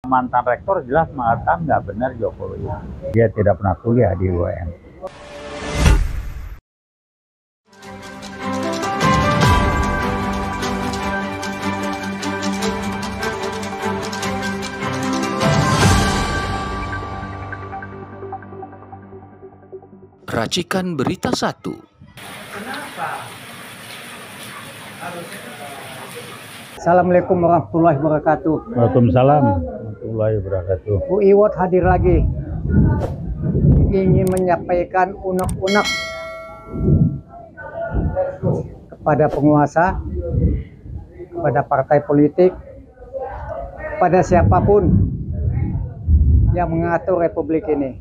Mantan rektor jelas mengatakan nggak benar Jokowi. Dia tidak pernah kuliah di UIN. Racikan Berita 1. Assalamualaikum warahmatullahi wabarakatuh. Waalaikumsalam warahmatullahi wabarakatuh. Bu Iwot hadir lagi, ingin menyampaikan unek-unek kepada penguasa, kepada partai politik, kepada siapapun yang mengatur republik ini,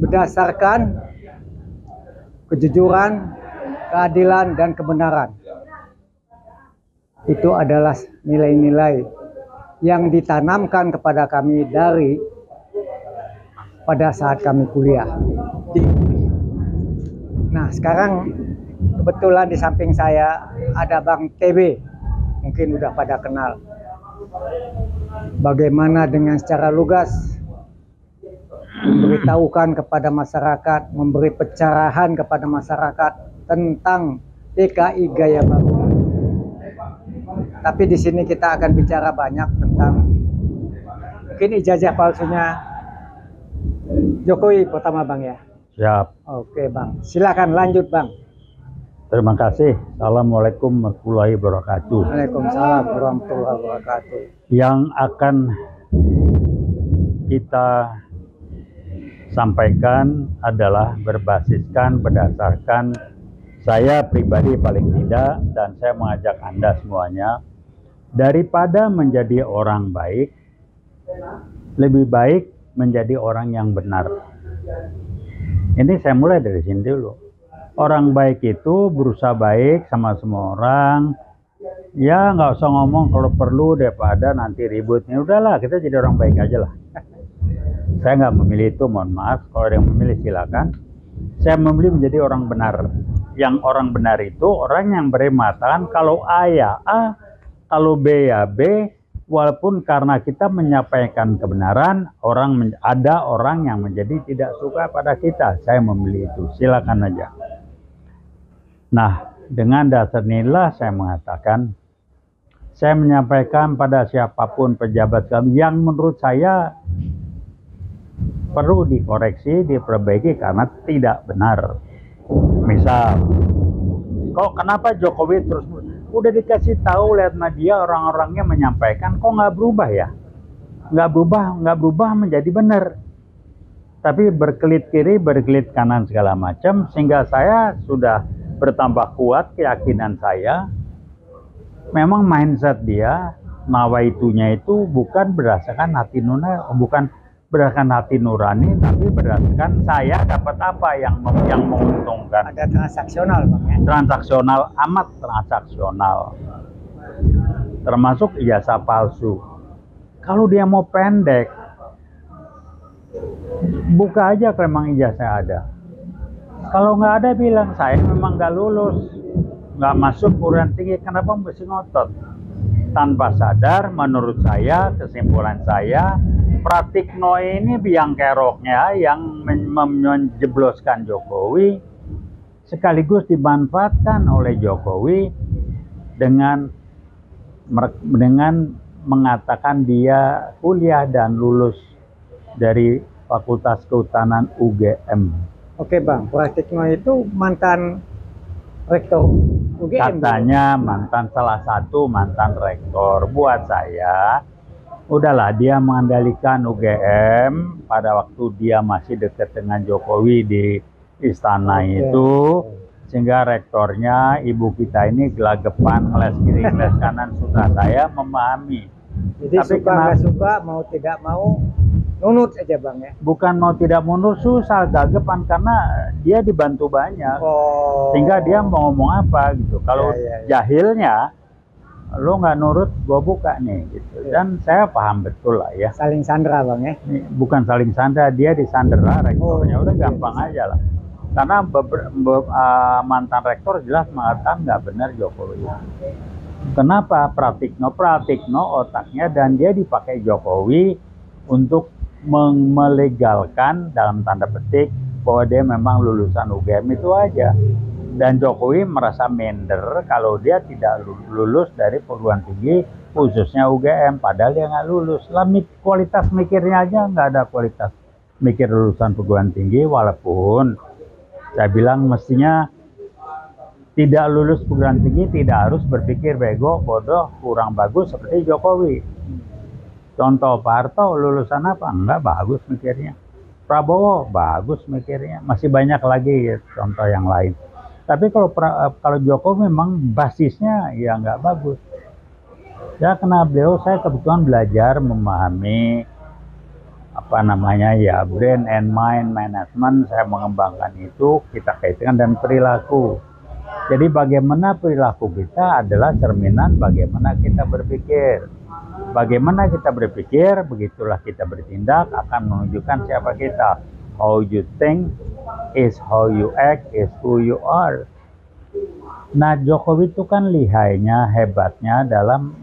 berdasarkan kejujuran, keadilan, dan kebenaran. Itu adalah nilai-nilai yang ditanamkan kepada kami dari pada saat kami kuliah. Nah, sekarang kebetulan di samping saya ada Bang TB, mungkin udah pada kenal. Bagaimana dengan secara lugas memberitahukan kepada masyarakat, memberi pencerahan kepada masyarakat tentang PKI Gaya Baru. Tapi di sini kita akan bicara banyak tentang mungkin ijazah palsunya Jokowi pertama, Bang, ya. Siap. Oke, Bang. Silakan lanjut, Bang. Terima kasih. Assalamualaikum warahmatullahi wabarakatuh. Waalaikumsalam warahmatullahi wabarakatuh. Yang akan kita sampaikan adalah berbasiskan berdasarkan saya pribadi paling tidak, dan saya mengajak Anda semuanya, daripada menjadi orang baik, lebih baik menjadi orang yang benar. Ini saya mulai dari sini dulu. Orang baik itu berusaha baik sama semua orang. Ya nggak usah ngomong kalau perlu daripada nanti ributnya. Udahlah, kita jadi orang baik aja lah. Saya nggak memilih itu, mohon maaf. Kalau ada yang memilih silakan. Saya memilih menjadi orang benar. Yang orang benar itu orang yang beri mengatakan kalau A ya A, kalau B ya B, walaupun karena kita menyampaikan kebenaran, ada orang yang menjadi tidak suka pada kita. Saya memilih itu, silakan aja. Nah, dengan dasar inilah saya mengatakan, saya menyampaikan pada siapapun pejabat kami yang menurut saya perlu dikoreksi, diperbaiki karena tidak benar. Misal, kok kenapa Jokowi terus udah dikasih tahu lihat media orang-orangnya menyampaikan kok nggak berubah ya? Nggak berubah menjadi benar. Tapi berkelit kiri, berkelit kanan segala macam, sehingga saya sudah bertambah kuat keyakinan saya. Memang mindset dia, nawaitunya itu bukan berdasarkan hati nurani, bukan berdasarkan hati nurani, tapi berdasarkan saya dapat apa yang menguntungkan. Ada transaksional, Bang, ya? Transaksional, amat transaksional. Termasuk ijazah palsu. Kalau dia mau pendek, buka aja memang ijazah ada. Kalau nggak ada bilang saya memang nggak lulus, nggak masuk perguruan tinggi. Kenapa mesti ngotot? Tanpa sadar, menurut saya, kesimpulan saya, Pratikno ini biang keroknya yang menjebloskan Jokowi, sekaligus dimanfaatkan oleh Jokowi dengan mengatakan dia kuliah dan lulus dari Fakultas Kehutanan UGM. Oke, Bang. Pratikno itu mantan rektor UGM. Katanya salah satu mantan rektor. Buat saya, udahlah, dia mengendalikan UGM pada waktu dia masih dekat dengan Jokowi di istana itu, sehingga rektornya ibu kita ini gelagapan, ngeles kiri, ngeles kanan, sudah saya memahami. Jadi tapi suka nggak suka, mau tidak mau, nunut aja, Bang, ya? Bukan mau tidak mundur, susah, gagapan, karena dia dibantu banyak. Sehingga dia mau ngomong apa gitu. Kalau jahilnya, lo nggak nurut, gue buka nih gitu. Dan saya paham betul lah ya. Saling sandra, Bang, ya? Bukan saling sandra, dia disandera rektornya. Udah gampang aja lah. Karena mantan rektor jelas mengatakan nggak benar Jokowi. Kenapa? Pratikno otaknya dan dia dipakai Jokowi untuk melegalkan dalam tanda petik bahwa dia memang lulusan UGM itu aja. Dan Jokowi merasa minder kalau dia tidak lulus dari perguruan tinggi khususnya UGM, padahal dia nggak lulus. Lah kualitas mikirnya aja nggak ada kualitas mikir lulusan perguruan tinggi, walaupun saya bilang mestinya tidak lulus perguruan tinggi tidak harus berpikir bego, bodoh, kurang bagus seperti Jokowi. Contoh Pak Harto lulusan apa? Enggak bagus mikirnya. Prabowo bagus mikirnya. Masih banyak lagi ya, contoh yang lain. Tapi kalau Jokowi memang basisnya ya nggak bagus. Ya karena beliau saya kebetulan belajar memahami apa namanya ya brain and mind management. Saya mengembangkan itu kita kaitkan dan perilaku. Jadi bagaimana perilaku kita adalah cerminan bagaimana kita berpikir. Bagaimana kita berpikir, begitulah kita bertindak akan menunjukkan siapa kita. How you think is how you act is who you are. Nah Jokowi itu kan lihainya, hebatnya dalam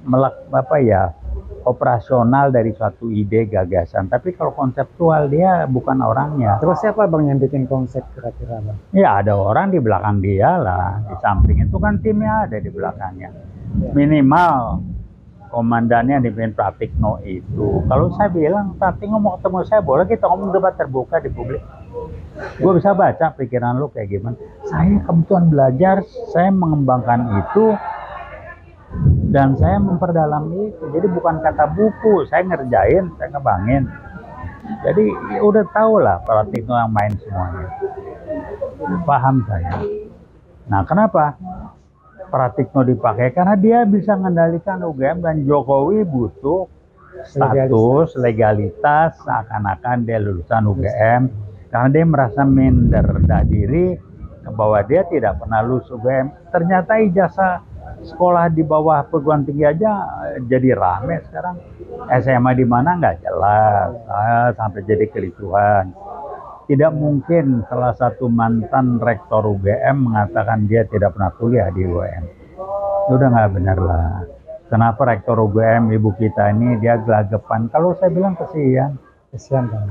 operasional dari suatu ide gagasan. Tapi kalau konseptual dia bukan orangnya. Terus siapa bang yang bikin konsep kira-kira bang? Ya ada orang di belakang dia lah, di samping itu kan timnya ada di belakangnya. Minimal komandannya dipimpin Pratikno itu. Kalau saya bilang Pratikno mau ketemu saya, boleh kita ngomong debat terbuka di publik. Gue bisa baca pikiran lu kayak gimana. Saya kebetulan belajar, saya mengembangkan itu dan saya memperdalam itu. Jadi bukan kata buku, saya ngerjain, saya ngebangin. Jadi ya udah tau lah Pratikno yang main semuanya. Paham saya. Nah kenapa Pratikno dipakai? Karena dia bisa mengendalikan UGM dan Jokowi butuh status, legalitas, seakan-akan dia lulusan UGM. Karena dia merasa minder diri bahwa dia tidak pernah lulus UGM. Ternyata ijazah sekolah di bawah perguruan tinggi aja jadi rame sekarang. SMA di mana nggak jelas, sampai jadi kericuhan. Tidak mungkin salah satu mantan rektor UGM mengatakan dia tidak pernah kuliah di UGM. Udah nggak benar lah. Kenapa rektor UGM ibu kita ini dia gelagapan? Kalau saya bilang kesian.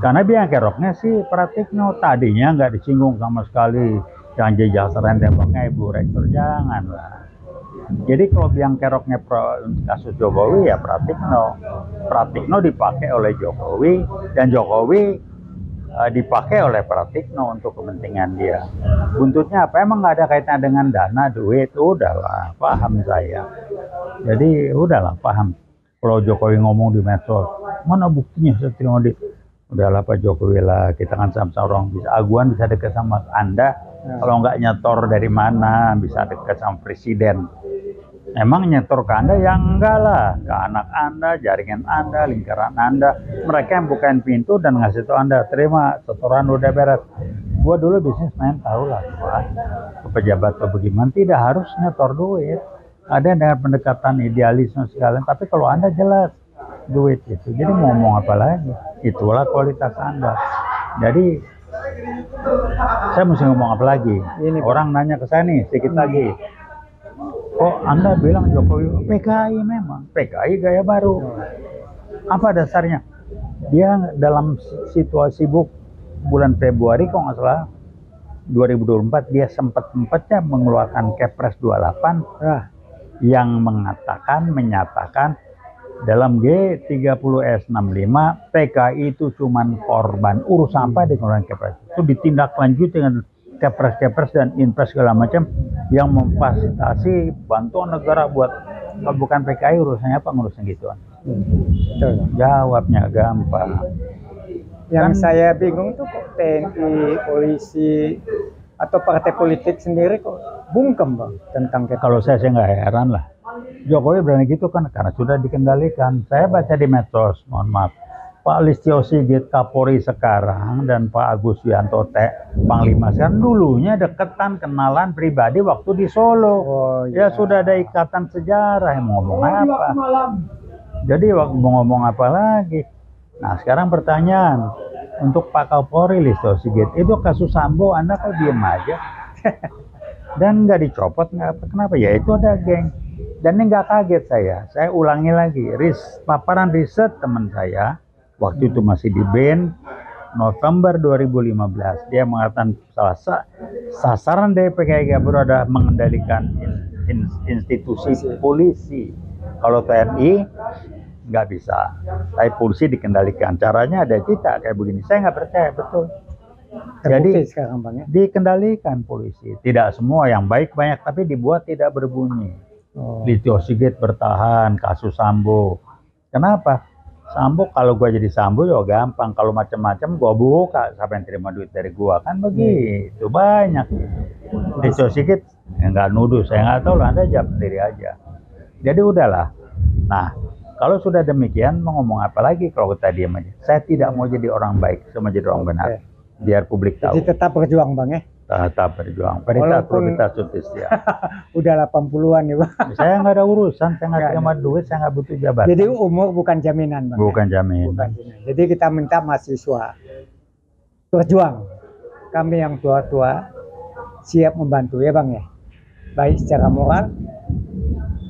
Karena biang keroknya sih Pratikno tadinya nggak disinggung sama sekali. Jangan jejak seren tembaknya ibu rektor, janganlah. Jadi kalau biang keroknya kasus Jokowi ya Pratikno dipakai oleh Jokowi dan Jokowi dipakai oleh Pratikno untuk kepentingan dia. Buntutnya apa? Emang nggak ada kaitannya dengan dana, duit? Udahlah, paham saya. Jadi udahlah, paham. Kalau Jokowi ngomong di medsos, mana buktinya saya terima di? Udahlah Pak Jokowi lah, kita kan sama-sama orang bisa aguan, bisa dekat sama Anda. Kalau nggak nyetor dari mana bisa dekat sama presiden? Emang nyetor ke Anda? Ya enggak lah, ke anak Anda, jaringan Anda, lingkaran Anda. Mereka yang bukain pintu dan ngasih tahu Anda, terima setoran udah beres. Gua dulu bisnismen, tahu lah ke pejabat atau bagaimana, tidak harus nyetor duit. Ada yang dengan pendekatan idealisme segala, tapi kalau Anda jelas duit itu, jadi mau ngomong apa lagi? Itulah kualitas Anda. Jadi saya mesti ngomong apa lagi? Ini orang nanya ke saya nih, sedikit lagi. Kok Anda bilang Jokowi PKI? Memang PKI gaya baru. Apa dasarnya? Dia dalam situasi sibuk bulan Februari kalau nggak salah 2024 dia sempat-sempatnya mengeluarkan Kepres 28 yang menyatakan dalam G30S65 PKI itu cuman korban urus sampah di keluaran Kepres. Itu ditindaklanjuti dengan Kepres dan Inpres segala macam yang memfasilitasi bantuan negara buat kalau bukan PKI urusannya apa ngurusin gituan. Jawabnya gampang. Yang saya bingung tuh kok TNI, polisi atau partai politik sendiri kok bungkem bang tentang Kepres. Kalau saya nggak heran lah. Jokowi berani gitu kan karena sudah dikendalikan. Saya baca di medsos, mohon maaf, Pak Listio Sigit Kapolri sekarang dan Pak Agus Wianto Panglima sekarang dulunya deketan kenalan pribadi waktu di Solo. Ya sudah ada ikatan sejarah, yang mau ngomong apa? Jadi mau ngomong apa lagi? Nah sekarang pertanyaan untuk Pak Kapolri Listio Sigit, itu kasus Sambo Anda kok diem aja dan nggak dicopot? Nggak apa? Kenapa? Ya itu ada geng. Dan ini nggak kaget saya ulangi lagi, paparan riset teman saya, waktu itu masih di BEN, November 2015, dia mengatakan sasaran dari PKI Gabungan adalah mengendalikan institusi polisi. Kalau TNI nggak bisa, tapi polisi dikendalikan. Caranya ada cita kayak begini. Saya nggak percaya, betul. Jadi sekarang Bang, ya? Dikendalikan polisi. Tidak semua, yang baik banyak, tapi dibuat tidak berbunyi. Listio Sigit bertahan, kasus Sambo. Kenapa? Sambo, kalau gua jadi Sambo ya gampang. Kalau macam-macam gua buka, siapa yang terima duit dari gua, kan begitu. Banyak. Listio Sigit ya nggak nuduh, saya nggak tahu lah, Anda jawab sendiri aja. Jadi udahlah. Nah, kalau sudah demikian mau ngomong apa lagi kalau kita diam aja. Saya tidak mau jadi orang baik, saya mau jadi orang benar. Biar publik tahu. Jadi tetap berjuang Bang, ya? Tetap berjuang. Prioritas Sutistia. Udah 80-an ya Bang. Saya nggak ada urusan, saya nggak terima duit, saya nggak butuh jabatan. Jadi umur bukan jaminan Bang. Bukan jaminan. Bukan jaminan. Jadi kita minta mahasiswa berjuang. Kami yang tua-tua siap membantu ya Bang, ya. Baik secara moral.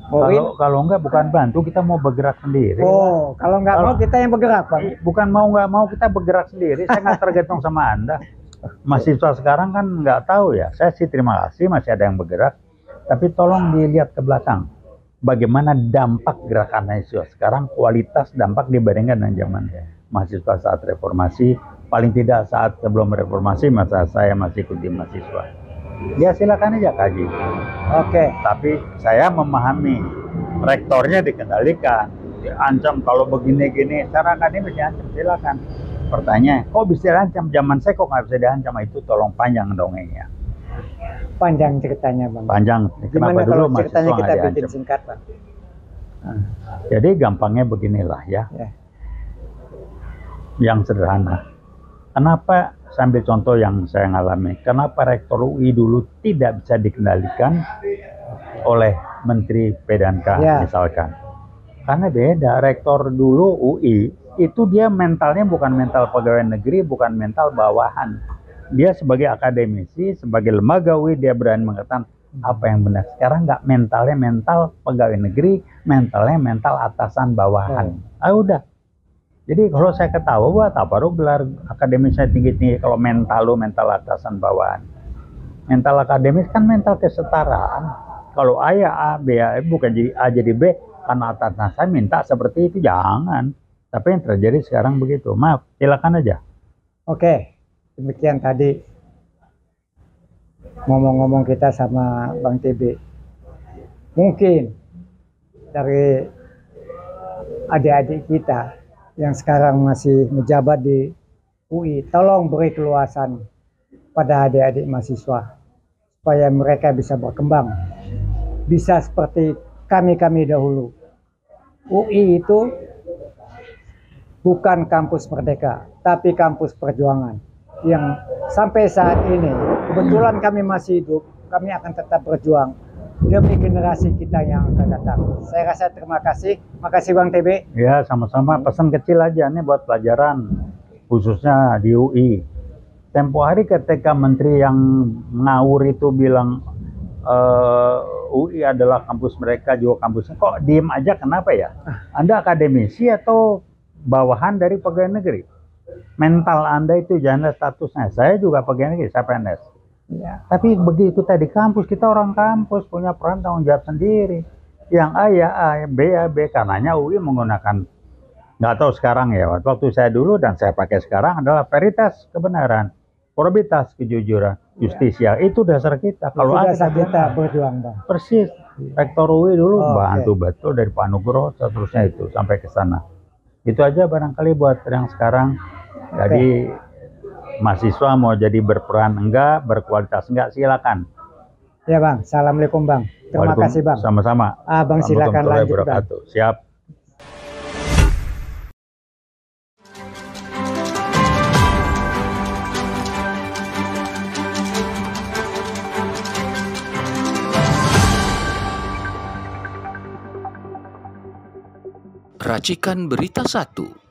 Kalau enggak bukan bantu, kita mau bergerak sendiri. Oh, kalau nggak mau kita yang bergerak Bang. Bukan mau nggak mau, kita bergerak sendiri. Saya nggak tergantung sama Anda. Mahasiswa sekarang kan nggak tahu ya. Saya sih terima kasih masih ada yang bergerak. Tapi tolong dilihat ke belakang. Bagaimana dampak gerakan mahasiswa sekarang, kualitas dampak dibandingkan dengan zaman mahasiswa saat reformasi. Paling tidak saat sebelum reformasi, masa saya masih ikuti mahasiswa. Ya silakan aja kaji. Oke. Tapi saya memahami rektornya dikendalikan, diancam kalau begini-gini. Secara akademis diancam, silakan. Pertanyaan, kok bisa diancam? Zaman saya kok nggak bisa diancam? Itu tolong panjang dongengnya. Panjang ceritanya Bang. Panjang. Gimana kalau ceritanya kita bikin singkat Bang? Jadi gampangnya beginilah ya. Yang sederhana. Kenapa, sambil contoh yang saya ngalami, kenapa Rektor UI dulu tidak bisa dikendalikan oleh Menteri PDNK misalkan? Karena beda, Rektor dulu UI, itu dia mentalnya bukan mental pegawai negeri, bukan mental bawahan. Dia sebagai akademisi, sebagai lembaga UI, dia berani mengatakan apa yang benar. Sekarang nggak, mentalnya mental pegawai negeri, mentalnya mental atasan bawahan. Udah. Jadi kalau saya ketawa, buat apa baru gelar akademis saya tinggi-tinggi kalau mental atasan bawahan. Mental akademis kan mental kesetaraan. Kalau A ya A, B ya bukan jadi A jadi B, karena atasan saya minta seperti itu, jangan. Tapi yang terjadi sekarang begitu. Maaf, silakan aja. Oke, demikian tadi ngomong-ngomong kita sama Bang TB. Mungkin dari adik-adik kita yang sekarang masih menjabat di UI, tolong beri keluasan pada adik-adik mahasiswa supaya mereka bisa berkembang, bisa seperti kami dahulu. UI itu bukan kampus merdeka, tapi kampus perjuangan yang sampai saat ini kebetulan kami masih hidup, kami akan tetap berjuang demi generasi kita yang akan datang. Saya rasa terima kasih. Makasih Bang TB. Ya, sama-sama. Pesan kecil aja nih buat pelajaran, khususnya di UI. Tempo hari ketika menteri yang ngawur itu bilang UI adalah kampus mereka, juga kampusnya, kok diem aja, kenapa ya? Anda akademisi atau bawahan dari pegawai negeri? Mental Anda itu jangan statusnya. Saya juga pegawai negeri, saya PNS. Ya, tapi begitu tadi kampus, kita orang kampus punya peran tanggung jawab sendiri. Yang A ya A, B ya B. Karenanya UI menggunakan, nggak tahu sekarang ya, waktu saya dulu dan saya pakai sekarang adalah veritas kebenaran, probitas kejujuran, justisia. Itu dasar kita. Kalau ada kita berjuang Bang. Persis. Rektor UI dulu bantu betul dari Pak Nugroho, seterusnya itu sampai ke sana. Itu aja barangkali buat yang sekarang. Jadi mahasiswa mau jadi berperan enggak, berkualitas enggak, silakan. Ya Bang, assalamualaikum Bang. Terima kasih Bang. Sama-sama. Bang silakan lanjut Bang. Siap. Racikan Berita 1.